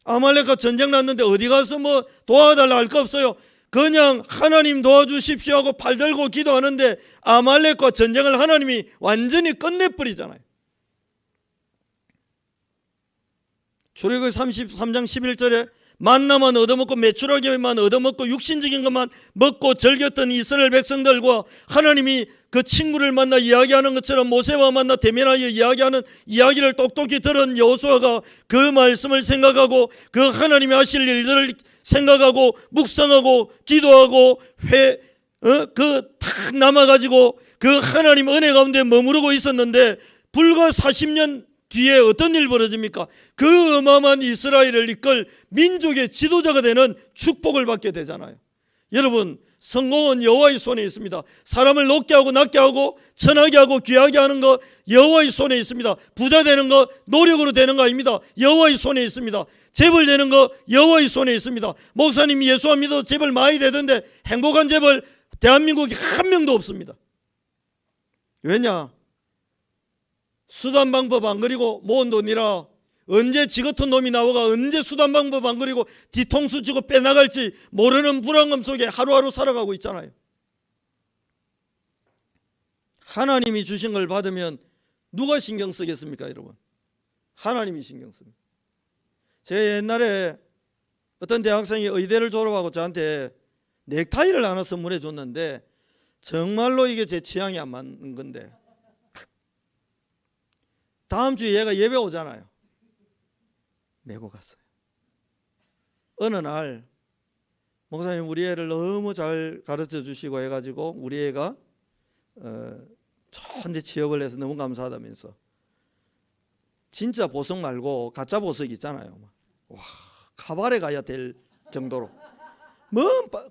아말렉과 전쟁 났는데 어디 가서 뭐 도와달라 할 거 없어요. 그냥 하나님 도와주십시오 하고 팔 들고 기도하는데 아말렉과 전쟁을 하나님이 완전히 끝내버리잖아요. 출애굽기 33장 11절에 만나만 얻어먹고 메추라기만 얻어먹고 육신적인 것만 먹고 즐겼던 이스라엘 백성들과 하나님이 그 친구를 만나 이야기하는 것처럼 모세와 만나 대면하여 이야기하는 이야기를 똑똑히 들은 여호수아가 그 말씀을 생각하고 그 하나님이 하실 일들을 생각하고 묵상하고 기도하고 딱 남아가지고 그 하나님 은혜 가운데 머무르고 있었는데 불과 40년 뒤에 어떤 일 벌어집니까? 그 어마어마한 이스라엘을 이끌 민족의 지도자가 되는 축복을 받게 되잖아요. 여러분, 성공은 여호와의 손에 있습니다. 사람을 높게 하고 낮게 하고 천하게 하고 귀하게 하는 것 여호와의 손에 있습니다. 부자 되는 것 노력으로 되는 거 아닙니다. 여호와의 손에 있습니다. 재벌 되는 거 여호와의 손에 있습니다. 목사님이 예수 안 믿어도 재벌 많이 되던데 행복한 재벌 대한민국에 한 명도 없습니다. 왜냐? 수단 방법 안 그리고 모은 돈이라 언제 지 같은 놈이 나와가 언제 수단 방법 안 그리고 뒤통수 쥐고 빼나갈지 모르는 불안감 속에 하루하루 살아가고 있잖아요. 하나님이 주신 걸 받으면 누가 신경 쓰겠습니까, 여러분? 하나님이 신경 씁니다. 제 옛날에 어떤 대학생이 의대를 졸업하고 저한테 넥타이를 하나 선물해 줬는데 정말로 이게 제 취향이 안 맞는 건데 다음 주에 얘가 예배 오잖아요. 메고 갔어요. 어느 날 목사님 우리 애를 너무 잘 가르쳐 주시고 해가지고 우리 애가 좋은데 취업을 해서 너무 감사하다면서 진짜 보석 말고 가짜 보석 있잖아요. 와, 카바레 가야 될 정도로 뭐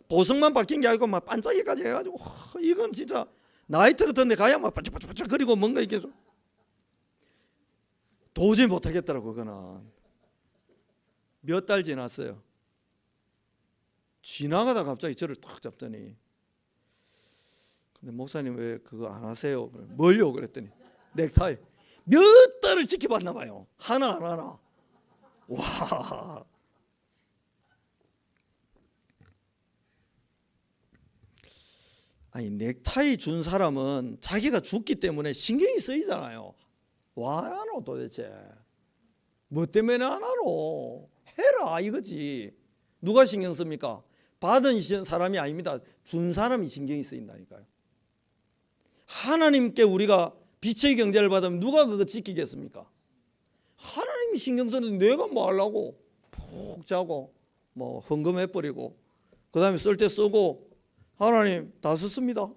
보석만 바뀐 게 아니고 막 반짝이까지 해가지고 와, 이건 진짜 나이트 같은 데 가야 막 반짝반짝 그리고 뭔가 이게 좀 도저히 못하겠더라고. 그거는 몇 달 지났어요. 지나가다 갑자기 저를 탁 잡더니 근데 목사님 왜 그거 안 하세요? 뭘요? 그랬더니 넥타이 몇 달을 지켜봤나 봐요. 하나 안 하나. 와. 아니 넥타이 준 사람은 자기가 죽기 때문에 신경이 쓰이잖아요. 와 안 하노 도대체. 뭐 때문에 안 하노? 해라 이거지. 누가 신경 씁니까? 받은 사람이 아닙니다. 준 사람이 신경이 쓰인다니까요. 하나님께 우리가 빛의 경제를 받으면 누가 그거 지키겠습니까? 하나님이 신경 쓰는데 내가 뭐 하려고 푹 자고 뭐 헌금해버리고 그 다음에 쓸 때 쓰고 하나님 다 썼습니다.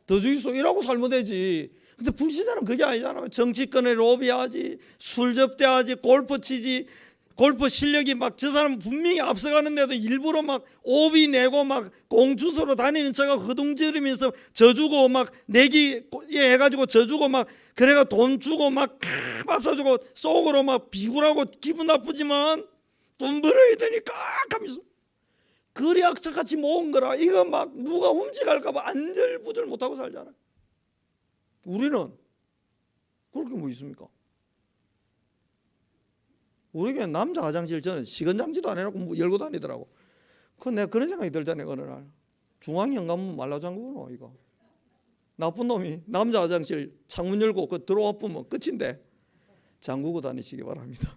더 주이소 이라고 살면 되지. 근데 불신자는 그게 아니잖아요. 정치권에 로비하지, 술 접대하지, 골프 치지. 골프 실력이 막 저 사람 분명히 앞서가는데도 일부러 막 오비 내고 막 공주소로 다니는 척하고 허둥지르면서 져주고 막 내기 해가지고 져주고 막 그래가 돈 주고 막 밥 사주고 속으로 막 비굴하고 기분 나쁘지만 돈 벌어야 되니까 하면서 그리 악착같이 모은 거라. 이거 막 누가 훔쳐갈까 봐 안절부절 못하고 살잖아요. 우리는 그렇게 뭐 있습니까? 우리 교회 남자 화장실 저는 시건장지도 안 해놓고 뭐 열고 다니더라고. 내가 그런 생각이 들잖아요. 어느 날 중앙형 가면 말라장구노 이거. 나쁜 놈이 남자 화장실 창문 열고 그 들어와 보면 끝인데 잠그고 다니시기 바랍니다.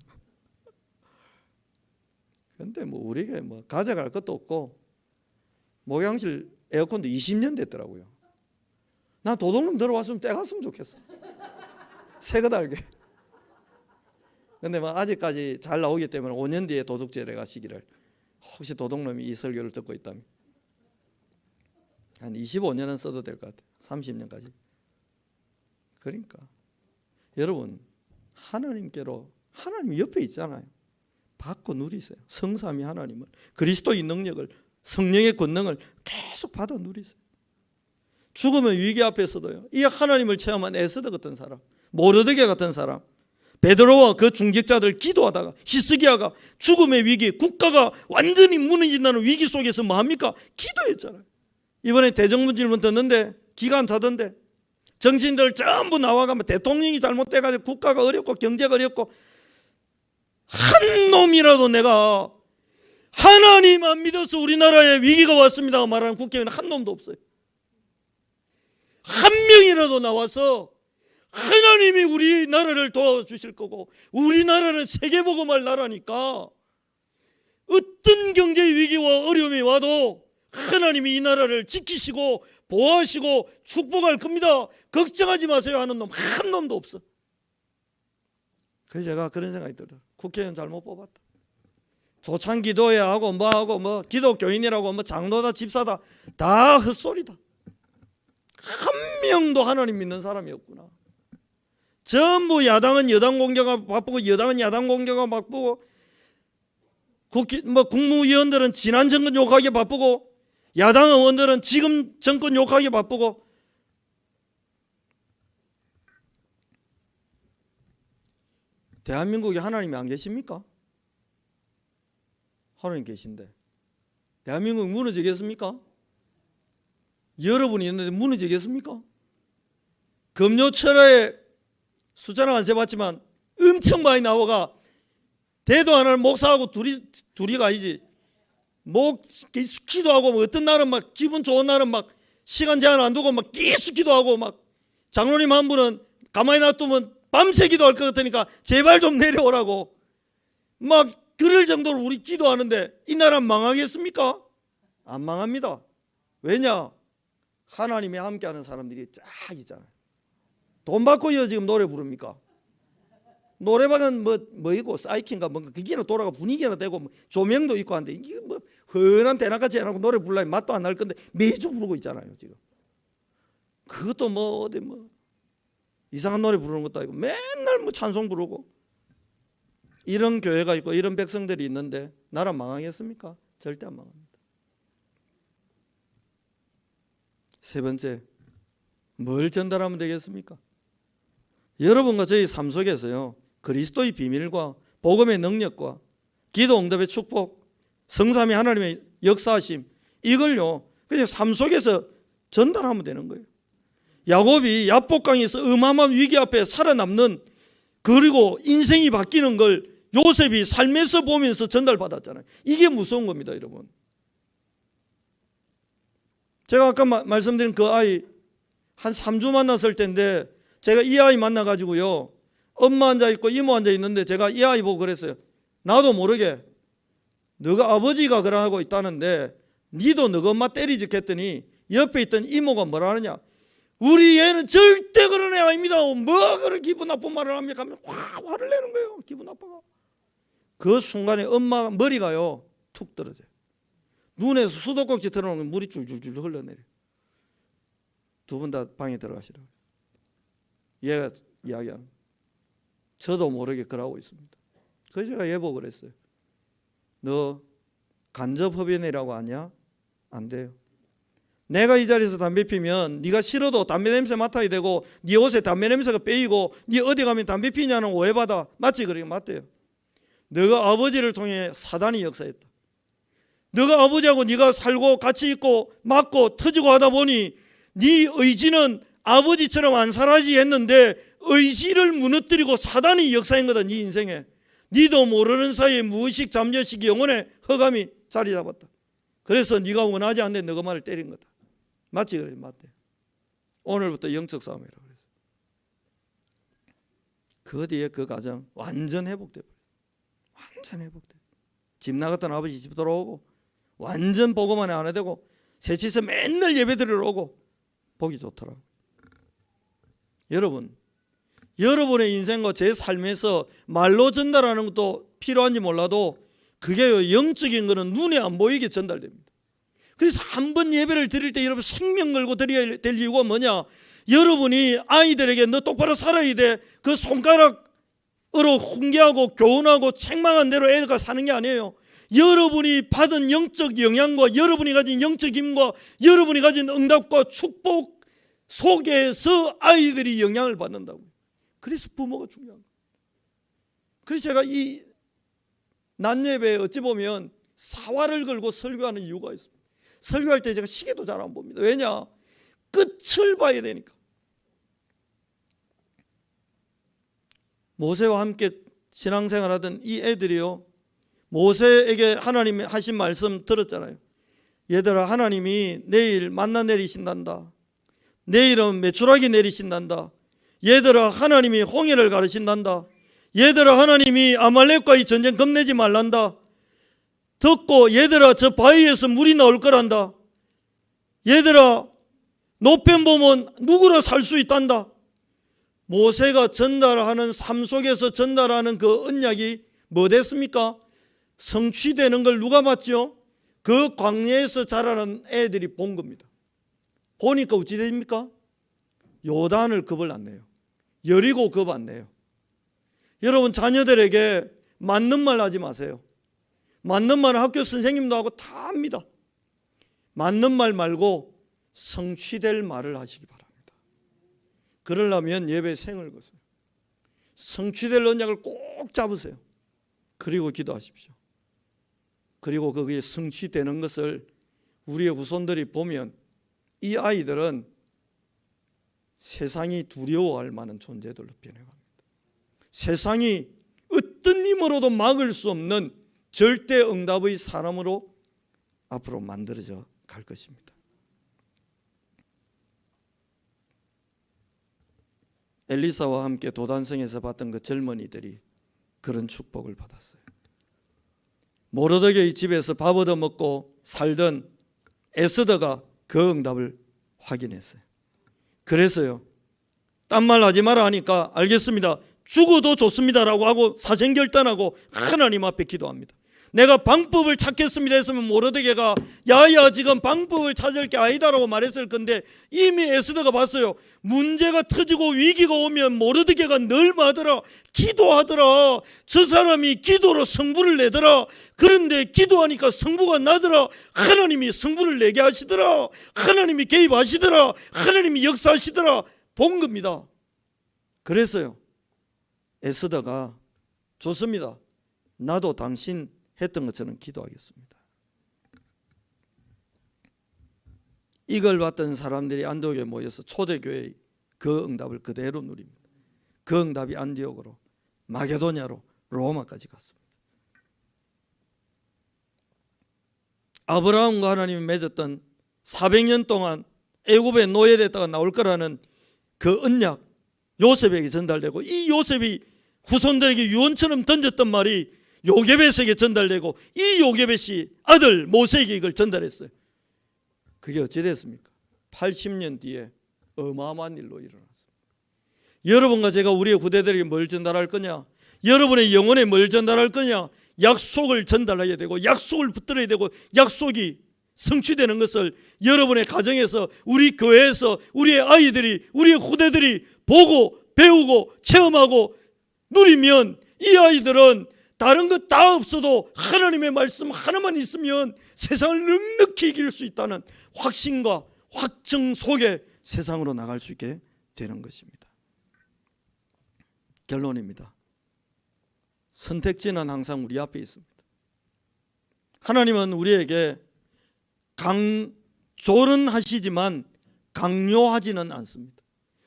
근데 뭐 우리 교회 뭐 가져갈 것도 없고 목욕실 에어컨도 20년 됐더라고요. 나 도둑놈 들어왔으면 떼갔으면 좋겠어. 새거 달게. 근데 뭐 아직까지 잘 나오기 때문에 5년 뒤에 도둑질해 가시기를. 혹시 도둑놈이 이 설교를 듣고 있다면 한 25년은 써도 될 것 같아요. 30년까지. 그러니까 여러분 하나님께로 하나님 옆에 있잖아요. 받고 누리세요. 성삼위 하나님을 그리스도의 능력을 성령의 권능을 계속 받아 누리세요. 죽음의 위기 앞에서도요. 이 하나님을 체험한 에스더 같은 사람, 모르드게 같은 사람, 베드로와 그 중직자들 기도하다가 히스기야가 죽음의 위기, 국가가 완전히 무너진다는 위기 속에서 뭐합니까? 기도했잖아요. 이번에 대정부 질문 듣는데 기간 차던데 정치인들 전부 나와가면 대통령이 잘못돼가지고 국가가 어렵고 경제가 어렵고 한 놈이라도 내가 하나님만 믿어서 우리나라에 위기가 왔습니다 말하는 국회의원 한 놈도 없어요. 한 명이라도 나와서 하나님이 우리나라를 도와주실 거고 우리나라는 세계복음할 나라니까 어떤 경제 위기와 어려움이 와도 하나님이 이 나라를 지키시고 보호하시고 축복할 겁니다. 걱정하지 마세요 하는 놈 한 놈도 없어. 그래서 제가 그런 생각이 들어요. 국회의원 잘못 뽑았다. 조찬 기도해야 하고 뭐하고 뭐 기독교인이라고 뭐 장로다 집사다 다 헛소리다. 한 명도 하나님 믿는 사람이 없구나. 전부 야당은 여당 공격하고 바쁘고 여당은 야당 공격하고 바쁘고 국무위원들은 지난 정권 욕하기 바쁘고 야당 의원들은 지금 정권 욕하기 바쁘고 대한민국에 하나님이 안 계십니까? 하나님 계신데 대한민국이 무너지겠습니까? 여러분이 있는데 무너지겠습니까? 금요철에 숫자는 안 세봤지만 엄청 많이 나와가 대도 하나를 목사하고 둘이 가야지. 기도하고 뭐 어떤 날은 막 기분 좋은 날은 막 시간 제한 안 두고 막 계속 기도하고 막 장로님 한 분은 가만히 놔두면 밤새 기도할 것 같으니까 제발 좀 내려오라고 막 그럴 정도로 우리 기도하는데 이 나라 망하겠습니까? 안 망합니다. 왜냐? 하나님이 함께하는 사람들이 쫙 있잖아요. 돈 받고 지금 노래 부릅니까? 노래방은 뭐이고 사이킨가 뭔가 그게나 돌아가 분위기나 되고 뭐 조명도 있고 한데 이게 뭐 흔한 대낮같이 해놓고 노래 부르려면 맛도 안 날 건데 매주 부르고 있잖아요 지금. 그것도 뭐 어디 뭐 이상한 노래 부르는 것도 아니고 맨날 뭐 찬송 부르고 이런 교회가 있고 이런 백성들이 있는데 나라 망하겠습니까? 절대 안 망합니다. 세 번째, 뭘 전달하면 되겠습니까? 여러분과 저희 삶 속에서요 그리스도의 비밀과 복음의 능력과 기도 응답의 축복, 성삼위 하나님의 역사하심 이걸요 그냥 삶 속에서 전달하면 되는 거예요. 야곱이 야복강에서 어마어마한 위기 앞에 살아남는 그리고 인생이 바뀌는 걸 요셉이 삶에서 보면서 전달받았잖아요. 이게 무서운 겁니다, 여러분. 제가 아까 말씀드린 그 아이 한 3주 만났을 때인데 제가 이 아이 만나가지고요 엄마 앉아 있고 이모 앉아 있는데 제가 이 아이 보고 그랬어요. 나도 모르게 너가 아버지가 그러고 있다는데 니도 너가 엄마 때리지 했더니 옆에 있던 이모가 뭐라 하느냐, 우리 애는 절대 그런 애 아닙니다. 뭐 그런 기분 나쁜 말을 합니까 하면 화를 내는 거예요. 기분 나빠가. 그 순간에 엄마 머리가요 툭 떨어져요. 눈에서 수도꼭지 틀어놓으면 물이 줄줄줄 흘러내려요. 두 분 다 방에 들어가시라고. 얘가 이야기하는 저도 모르게 그러고 있습니다. 그래서 제가 얘 보고 그랬어요. 너 간접흡연이라고 하냐? 안 돼요. 내가 이 자리에서 담배 피면 네가 싫어도 담배 냄새 맡아야 되고 네 옷에 담배 냄새가 빼이고 네 어디 가면 담배 피냐는 오해받아. 맞지? 그러니까 맞대요. 너가 아버지를 통해 사단이 역사했다. 너가 아버지하고 네가 살고 같이 있고 맞고 터지고 하다 보니 네 의지는 아버지처럼 안 살아지 했는데 의지를 무너뜨리고 사단이 역사한 거다. 네 인생에. 네도 모르는 사이에 무의식 잠재식 영혼의 허감이 자리 잡았다. 그래서 네가 원하지 않는데 너가 말을 때린 거다. 맞지? 그래 맞대. 오늘부터 영적 싸움이라 그랬어. 그 뒤에 그 가정 완전 회복돼 버려. 완전 회복돼. 집 나갔던 아버지 집 돌아오고 완전 보고만 안 해되고 새치서 맨날 예배 드리러 오고 보기 좋더라고. 여러분, 여러분의 인생과 제 삶에서 말로 전달하는 것도 필요한지 몰라도 그게 영적인 거는 눈에 안 보이게 전달됩니다. 그래서 한 번 예배를 드릴 때 여러분 생명 걸고 드려야 될 이유가 뭐냐? 여러분이 아이들에게 너 똑바로 살아야 돼. 그 손가락으로 훈계하고 교훈하고 책망한 대로 애가 사는 게 아니에요. 여러분이 받은 영적 영향과 여러분이 가진 영적 힘과 여러분이 가진 응답과 축복 속에서 아이들이 영향을 받는다고. 그래서 부모가 중요한 거예요. 그래서 제가 이 낮예배에 어찌 보면 사활을 걸고 설교하는 이유가 있습니다. 설교할 때 제가 시계도 잘 안 봅니다. 왜냐? 끝을 봐야 되니까. 모세와 함께 신앙생활하던 이 애들이요, 모세에게 하나님이 하신 말씀 들었잖아요. 얘들아, 하나님이 내일 만나 내리신단다. 내일은 메추라기 내리신단다. 얘들아, 하나님이 홍해를 가르신단다. 얘들아, 하나님이 아말렉과의 전쟁 겁내지 말란다. 듣고 얘들아, 저 바위에서 물이 나올 거란다. 얘들아, 노편 보면 누구나 살 수 있단다. 모세가 전달하는 삶 속에서 전달하는 그 언약이 뭐 됐습니까? 성취되는 걸 누가 봤죠? 그 광야에서 자라는 애들이 본 겁니다. 보니까 어찌 됩니까? 요단을 겁을 안 내요. 여리고 겁 안 내요. 여러분 자녀들에게 맞는 말 하지 마세요. 맞는 말은 학교 선생님도 하고 다 합니다. 맞는 말 말고 성취될 말을 하시기 바랍니다. 그러려면 예배 생을 거세요. 성취될 언약을 꼭 잡으세요. 그리고 기도하십시오. 그리고 거기에 성취되는 것을 우리의 후손들이 보면 이 아이들은 세상이 두려워할 만한 존재들로 변해갑니다. 세상이 어떤 힘으로도 막을 수 없는 절대 응답의 사람으로 앞으로 만들어져 갈 것입니다. 엘리사와 함께 도단성에서 봤던 그 젊은이들이 그런 축복을 받았어요. 모르드게의 집에서 밥 얻어 먹고 살던 에스더가 그 응답을 확인했어요. 그래서요, 딴 말 하지 마라 하니까 알겠습니다, 죽어도 좋습니다라고 하고 사생결단하고 하나님 앞에 기도합니다. 내가 방법을 찾겠습니다 했으면 모르드게가 야야 지금 방법을 찾을 게 아니다라고 말했을 건데 이미 에스더가 봤어요. 문제가 터지고 위기가 오면 모르드게가 늘 말하더라. 기도하더라. 저 사람이 기도로 성부를 내더라. 그런데 기도하니까 성부가 나더라. 하나님이 성부를 내게 하시더라. 하나님이 개입하시더라. 하나님이 역사하시더라. 본 겁니다. 그래서요, 에스더가 좋습니다, 나도 당신 했던 것처럼 기도하겠습니다. 이걸 받던 사람들이 안디옥에 모여서 초대교회의 그 응답을 그대로 누립니다. 그 응답이 안디옥으로, 마게도냐로, 로마까지 갔습니다. 아브라함과 하나님이 맺었던 400년 동안 애굽에 노예됐다가 나올 거라는 그 언약, 요셉에게 전달되고, 이 요셉이 후손들에게 유언처럼 던졌던 말이 요게벳에게 전달되고, 이 요게벳이 아들 모세에게 이걸 전달했어요. 그게 어찌 됐습니까? 80년 뒤에 어마어마한 일로 일어났습니다. 여러분과 제가 우리의 후대들에게 뭘 전달할 거냐? 여러분의 영혼에 뭘 전달할 거냐? 약속을 전달해야 되고, 약속을 붙들어야 되고, 약속이 성취되는 것을 여러분의 가정에서, 우리 교회에서 우리의 아이들이, 우리의 후대들이 보고 배우고 체험하고 누리면 이 아이들은 다른 것 다 없어도 하나님의 말씀 하나만 있으면 세상을 넉넉히 이길 수 있다는 확신과 확증 속에 세상으로 나갈 수 있게 되는 것입니다. 결론입니다. 선택지는 항상 우리 앞에 있습니다. 하나님은 우리에게 조언하시지만 강요하지는 않습니다.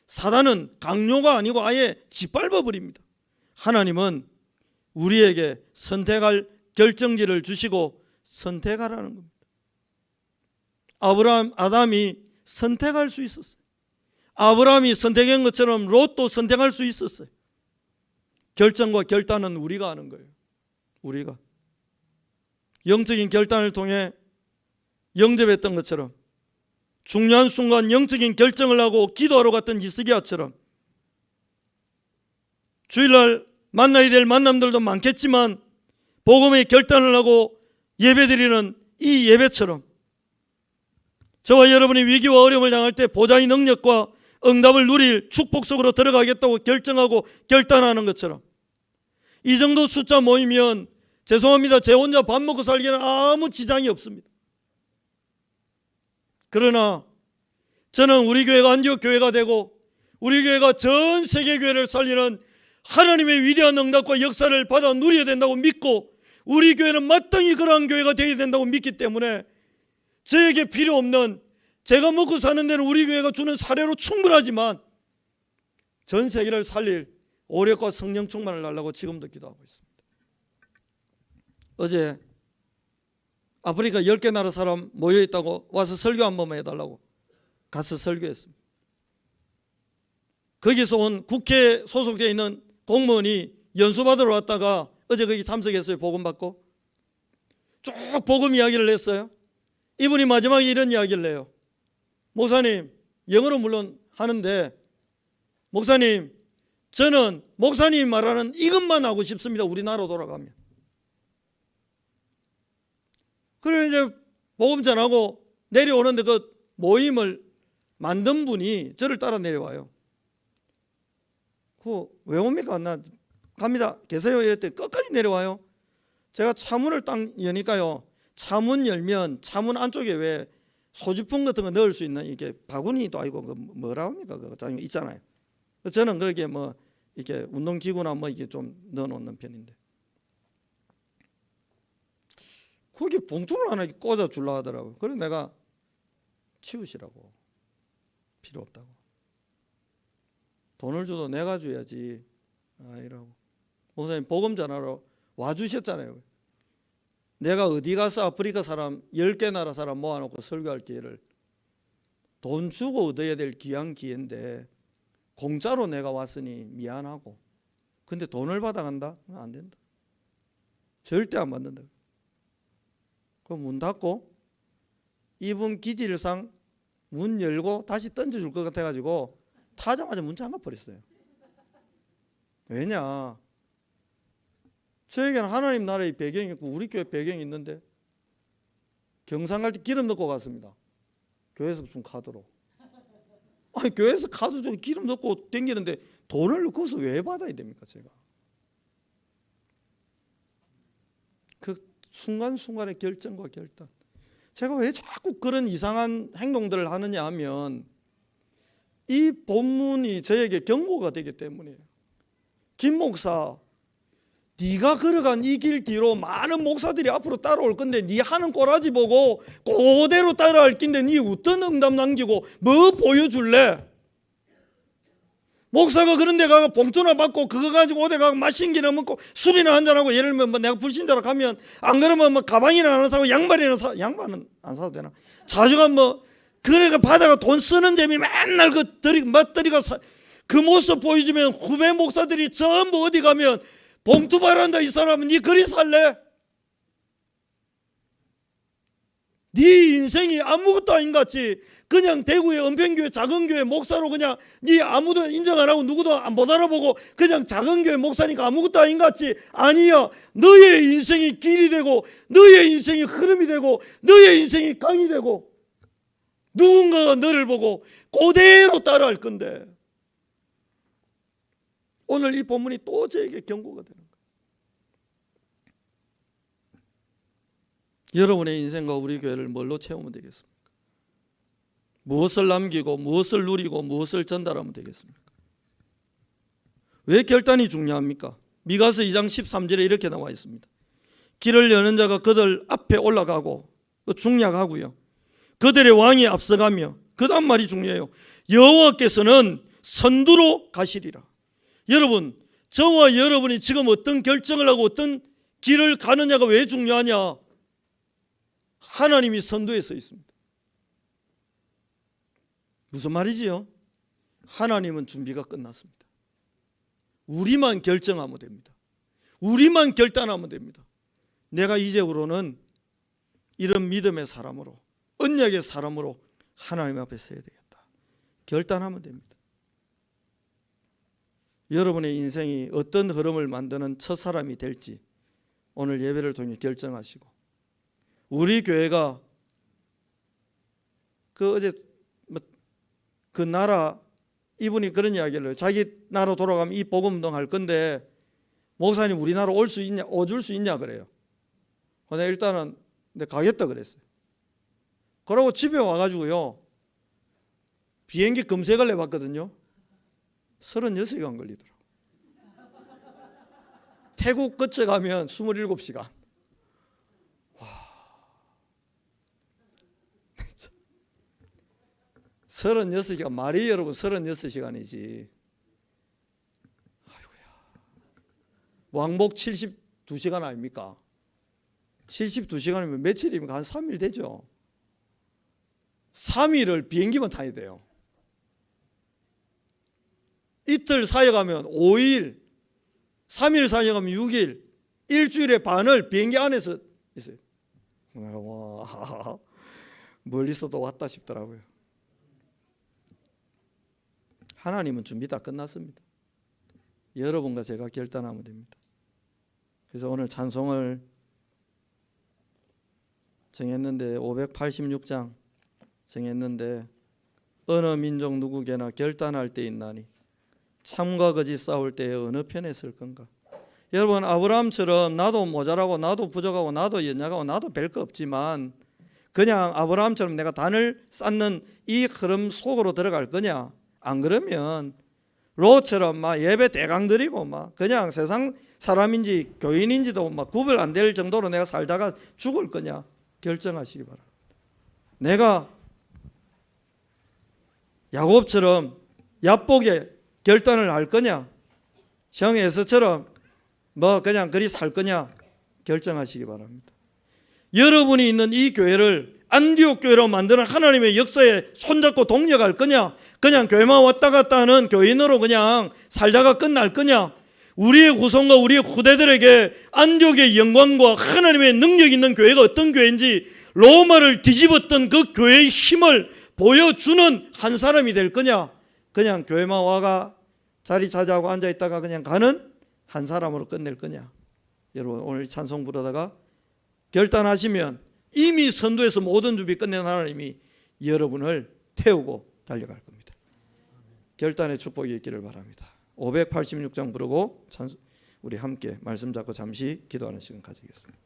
사단은 강요가 아니고 아예 짓밟아 버립니다. 하나님은 우리에게 선택할 결정지를 주시고 선택하라는 겁니다. 아담이 선택할 수 있었어요. 아브라함이 선택한 것처럼 롯도 선택할 수 있었어요. 결정과 결단은 우리가 하는 거예요. 우리가 영적인 결단을 통해 영접했던 것처럼, 중요한 순간 영적인 결정을 하고 기도하러 갔던 히스기야처럼, 주일날 만나야 될 만남들도 많겠지만 복음의 결단을 하고 예배드리는 이 예배처럼, 저와 여러분이 위기와 어려움을 당할 때 보좌의 능력과 응답을 누릴 축복 속으로 들어가겠다고 결정하고 결단하는 것처럼, 이 정도 숫자 모이면 죄송합니다, 제 혼자 밥 먹고 살기에는 아무 지장이 없습니다. 그러나 저는 우리 교회가 안디옥 교회가 되고 우리 교회가 전 세계 교회를 살리는 하나님의 위대한 응답과 역사를 받아 누려야 된다고 믿고, 우리 교회는 마땅히 그러한 교회가 되어야 된다고 믿기 때문에 저에게 필요 없는, 제가 먹고 사는 데는 우리 교회가 주는 사례로 충분하지만 전 세계를 살릴 오력과 성령 충만을 달라고 지금도 기도하고 있습니다. 어제 아프리카 10개 나라 사람 모여있다고 와서 설교 한 번만 해달라고 가서 설교했습니다. 거기서 온 국회에 소속되어 있는 공무원이 연수받으러 왔다가 어제 거기 참석했어요. 복음 받고 쭉 복음 이야기를 했어요. 이분이 마지막에 이런 이야기를 해요. 목사님, 영어로 물론 하는데, 목사님, 저는 목사님이 말하는 이것만 하고 싶습니다. 우리나라 돌아가면. 그래서 이제 복음 전하고 내려오는데 그 모임을 만든 분이 저를 따라 내려와요. 왜 옵니까? 나 갑니다. 계세요? 이랬더니 끝까지 내려와요. 제가 차문을 딱 여니까요. 차문 열면 차문 안쪽에 왜 소지품 같은 거 넣을 수 있는 이게 바구니도 아니고 그 뭐라 합니까? 그거 있잖아요. 저는 그렇게 뭐 이렇게 운동기구나 뭐 이게 좀 넣어놓는 편인데 거기 봉투를 하나 꽂아 주려 하더라고요. 그래서 내가 치우시라고, 필요 없다고. 돈을 줘도 내가 줘야지. 이라고. 목사님 복음 전하러 와주셨잖아요. 내가 어디 가서 아프리카 사람 10개 나라 사람 모아놓고 설교할 기회를 돈 주고 얻어야 될 귀한 기회인데 공짜로 내가 왔으니 미안하고, 근데 돈을 받아간다? 안 된다. 절대 안 받는다. 그럼 문 닫고 이분 기질상 문 열고 다시 던져줄 것 같아가지고 타자마자 문 잠가 버렸어요. 왜냐? 저에게는 하나님 나라의 배경이 있고 우리 교회 배경이 있는데 경상 갈 때 기름 넣고 갔습니다. 교회에서 준 카드로. 아니 교회에서 카드 주고 기름 넣고 댕기는데 돈을 거기서 왜 받아야 됩니까? 제가 그 순간순간의 결정과 결단. 제가 왜 자꾸 그런 이상한 행동들을 하느냐 하면 이 본문이 저에게 경고가 되기 때문이에요. 김 목사, 네가 걸어간 이 길 뒤로 많은 목사들이 앞으로 따라올 건데 네 하는 꼬라지 보고 그대로 따라할 낀데 네 어떤 응답 남기고 뭐 보여줄래? 목사가 그런 데 가서 봉투나 받고 그거 가지고 어디 가서 맛있기나 먹고 술이나 한잔하고 예를 들면 뭐 내가 불신자라 가면 안 그러면 뭐 가방이나 하나 사고 양말이나 양말은 안 사도 되나? 자주가 뭐 그러니까 받아가 돈 쓰는 재미 맨날 그 맛들이가 그 모습 보여주면 후배 목사들이 전부 어디 가면 봉투 바란다. 이 사람은 네 그리 살래? 네 인생이 아무것도 아닌 것 같이 그냥 대구의 은평교회 작은 교회 목사로 그냥 네 아무도 인정 안 하고 누구도 못 알아보고 그냥 작은 교회 목사니까 아무것도 아닌 것 같지? 아니야. 너의 인생이 길이 되고 너의 인생이 흐름이 되고 너의 인생이 강이 되고 누군가가 너를 보고 그대로 따라할 건데 오늘 이 본문이 또 저에게 경고가 되는 거예요. 여러분의 인생과 우리 교회를 뭘로 채우면 되겠습니까? 무엇을 남기고 무엇을 누리고 무엇을 전달하면 되겠습니까? 왜 결단이 중요합니까? 미가서 2장 13절에 이렇게 나와 있습니다. 길을 여는 자가 그들 앞에 올라가고 중략하고요. 그들의 왕이 앞서가며 그 다음 말이 중요해요. 여호와께서는 선두로 가시리라. 여러분, 저와 여러분이 지금 어떤 결정을 하고 어떤 길을 가느냐가 왜 중요하냐? 하나님이 선두에 서 있습니다. 무슨 말이지요? 하나님은 준비가 끝났습니다. 우리만 결정하면 됩니다. 우리만 결단하면 됩니다. 내가 이제부로는 이런 믿음의 사람으로, 언약의 사람으로 하나님 앞에 서야 되겠다. 결단하면 됩니다. 여러분의 인생이 어떤 흐름을 만드는 첫사람이 될지 오늘 예배를 통해 결정하시고, 우리 교회가 어제 그 나라 이분이 그런 이야기를 해요. 자기 나라 돌아가면 이 복음운동 할 건데 목사님 우리나라 올 수 있냐, 오줄 수 있냐 그래요. 근데 일단은 가겠다 그랬어요. 그러고 집에 와가지고요 비행기 검색을 해봤거든요. 36시간 걸리더라고요. 태국 끝에 가면 27시간. 와, 36시간, 말이 여러분 36시간이지. 아이고야. 왕복 72시간 아닙니까? 72시간이면 며칠이면 한 3일 되죠. 3일을 비행기만 타야 돼요. 이틀 사역하면 5일, 3일 사역하면 6일, 일주일에 반을 비행기 안에서 있어요. 와, 멀리서도 왔다 싶더라고요. 하나님은 준비 다 끝났습니다. 여러분과 제가 결단하면 됩니다. 그래서 오늘 찬송을 정했는데 586장 정했는데 어느 민족 누구게나 결단할 때 있나니 참과 거짓 싸울 때에 어느 편에 설 건가? 여러분, 아브라함처럼 나도 모자라고 나도 부족하고 나도 연약하고 나도 별 거 없지만 그냥 아브라함처럼 내가 단을 쌓는 이 흐름 속으로 들어갈 거냐? 안 그러면 롯처럼 막 예배 대강 드리고 막 그냥 세상 사람인지 교인인지도 막 구별 안 될 정도로 내가 살다가 죽을 거냐? 결정하시기 바랍니다. 내가 야곱처럼 야복의 결단을 할 거냐? 형 에서처럼 뭐 그냥 그리 살 거냐? 결정하시기 바랍니다. 여러분이 있는 이 교회를 안디옥 교회로 만드는 하나님의 역사에 손잡고 동력할 거냐? 그냥 교회만 왔다 갔다 하는 교인으로 그냥 살다가 끝날 거냐? 우리의 후손과 우리의 후대들에게 안디옥의 영광과 하나님의 능력 있는 교회가 어떤 교회인지 로마를 뒤집었던 그 교회의 힘을 보여주는 한 사람이 될 거냐? 그냥 교회만 와가 자리 차지하고 앉아있다가 그냥 가는 한 사람으로 끝낼 거냐? 여러분, 오늘 찬송 부르다가 결단하시면 이미 선두에서 모든 준비 끝낸 하나님이 여러분을 태우고 달려갈 겁니다. 결단의 축복이 있기를 바랍니다. 586장 부르고 우리 함께 말씀 잡고 잠시 기도하는 시간 가지겠습니다.